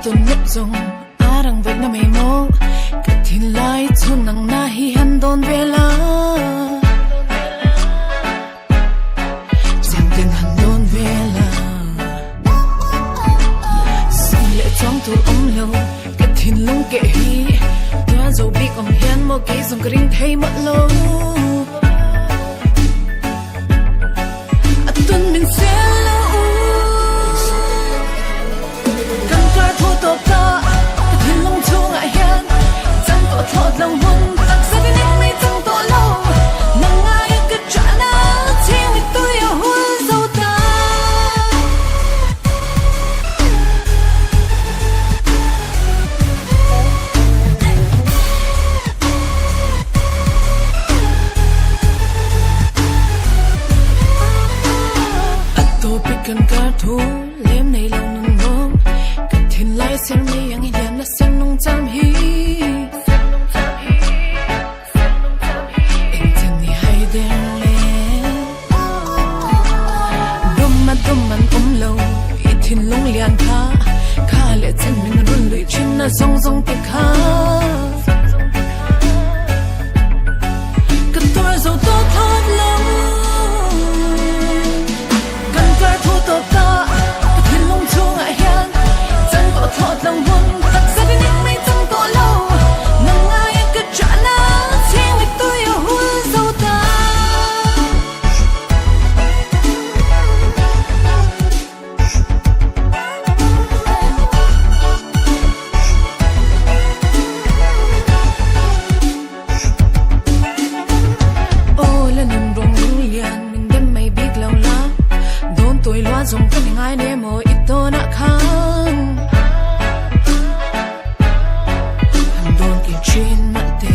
tuần nhấp dùng á đang vạch na mày mô cái thiên lai chun nang na hi han don vela chẳng tin han don vela sang lệ trong tu lâu cái thiên lung kệ hi tua dầu bi còn hiền một cái dùng cái ring thấy mất lâu tuần mình sẽ thọt lòng hôn sao cái nét mây trong tổ lâu nắng ai cứ trả na theo mình tôi yêu hôn dâu ta tôi biết cần cả thu lem này lòng nung ngom cái thiên lai xem này anh hiền là xem nung chăm hi lâu ít thiên lung liền khá lệ chân mình run lụy trên na rong rong tiệt khá cái tôi dấu tốt thoát lâu cần cái thu tốt ta cái thiên lung chu ngại hiền chân tổ thoát lòng hôn thật ra cái nét mây trong tổ lâu nắng ai cứ trả na theo mình tôi yêu hôn dâu ta dùng cái mình ai nè mỗi ít tôi đã khang hàng đồn kia trên mặt tề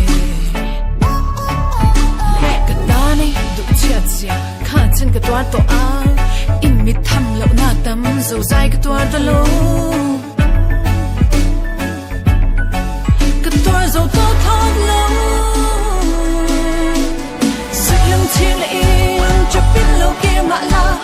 cái ta này đủ chia chia khá chân cái toa tổ á in mít thầm lậu na tâm dầu dài cái toa ta lâu cái toa dầu tốt thoát lâu sự lưng thiên lại in cho biết lâu kia mà là